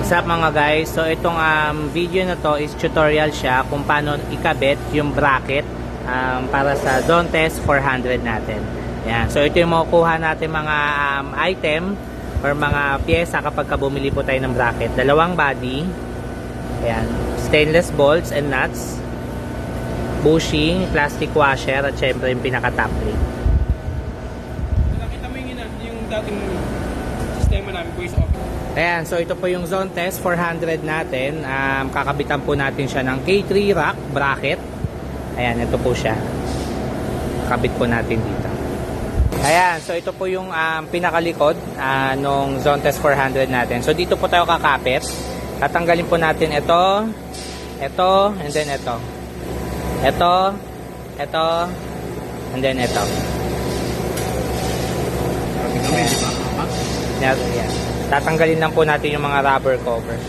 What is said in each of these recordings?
What's up mga guys? So itong video na to is tutorial siya kung paano ikabit yung bracket para sa Zontes 400 natin. Yan. So ito yung makukuha natin mga item or mga pyesa kapag bumili po tayo ng bracket. Dalawang body. Ayan. Stainless bolts and nuts. Bushing, plastic washer at syempre yung pinaka-top plate. Nakita mo yung dating sistema namin, voice off. Ayan, so ito po yung Zontes 400 natin. Kakabitan po natin siya ng K3 rack bracket. Ayan, ito po siya. Kabit po natin dito. Ayan, so ito po yung pinakalikod nung Zontes 400 natin. So dito po tayo kakapit. Tatanggalin po natin ito, and then ito. Ito, and then ito. Ayan. Ayan. Tatanggalin lang po natin yung mga rubber cover.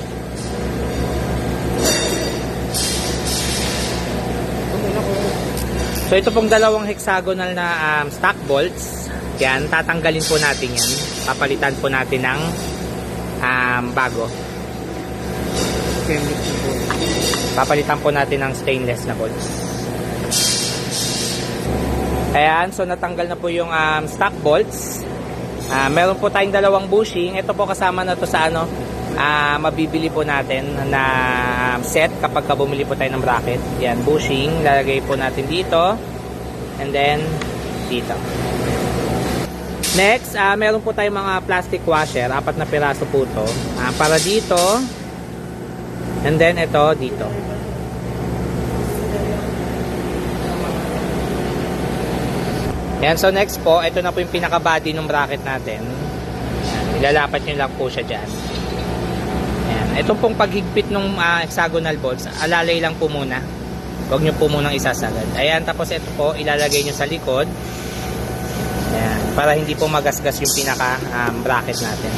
So ito pong dalawang hexagonal na stock bolts. Yan, tatanggalin po natin yan. Papalitan po natin ng bago. Papalitan po natin ng stainless na bolts. Ayan, so natanggal na po yung stock bolts. Meron po tayong dalawang bushing. Ito po kasama na to sa mabibili po natin na set kapag bumili po tayo ng bracket. Yan, bushing. Lalagay po natin dito. And then, dito. Next, meron po tayong mga plastic washer. 4 na piraso po to. Para dito. And then, ito, dito. Yan, so next po, ito na po yung pinaka-body ng bracket natin. Yan, ilalapat nyo lang po siya dyan. Yan, ito pong paghigpit ng hexagonal bolts, alalay lang po muna. Huwag nyo po munang isasagad. Ayan, tapos ito po, ilalagay nyo sa likod. Yan, para hindi po magasgas yung pinaka-bracket natin.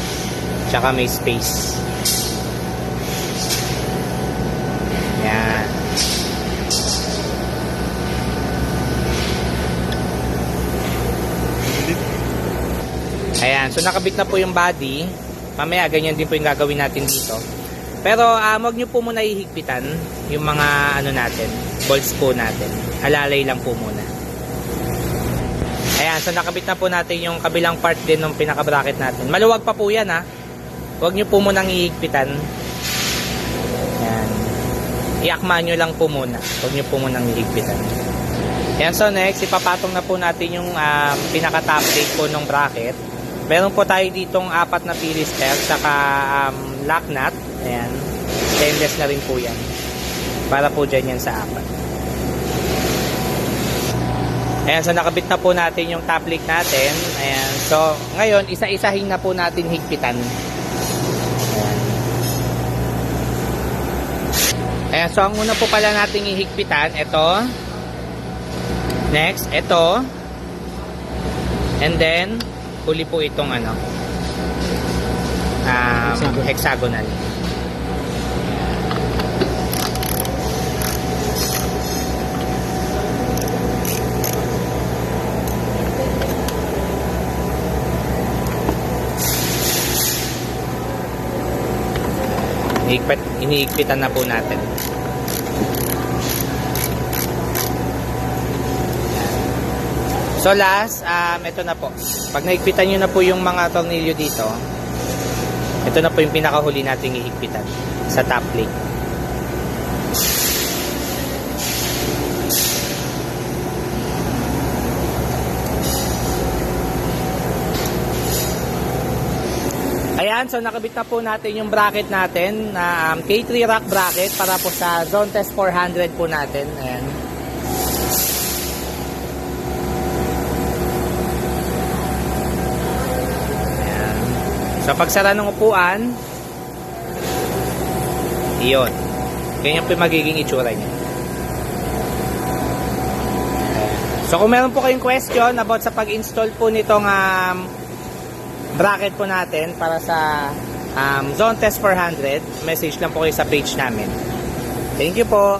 Tsaka may space. Yan. Ayan, so nakabit na po yung body. Mamaya ganyan din po yung gagawin natin dito. Pero wag nyo po muna ihigpitan yung mga natin, bolts po natin. Alalay lang po muna. Ayan, so nakabit na po natin yung kabilang part din ng pinaka-bracket natin. Maluwag pa po yan ha. Wag nyo po munang ihigpitan. Ayan. Iakma nyo lang po muna. Wag nyo po munang ihigpitan. Ayan, so next, ipapatong na po natin yung pinaka-top plate po ng bracket. Meron po tayo ditong 4 na Phillips-Head saka lock nut. Ayan. Stainless na rin po yan. Para po dyan yan sa 4. Ayan. So nakabit na po natin yung top plate natin. Ayan. So ngayon, isa-isahin na po natin higpitan. Ayan. Ayan. So ang una po pala natin ihigpitan, ito. Next, ito. And then huli po itong hexagonal. Iniigpitan na po natin. So last, ito na po. Pag naigpitan nyo na po yung mga tornilyo dito, ito na po yung pinakahuli nating ihigpitan sa top plate. Ayan, so nakabit na po natin yung bracket natin na K3 rack bracket para po sa Zontes 400 po natin. Ayan. So pagsara ng upuan, iyon. Ganyan po yung magiging itsura niya. So kung meron po kayong question about sa pag-install po nitong bracket po natin para sa Zontes 400, message lang po kayo sa page namin. Thank you po.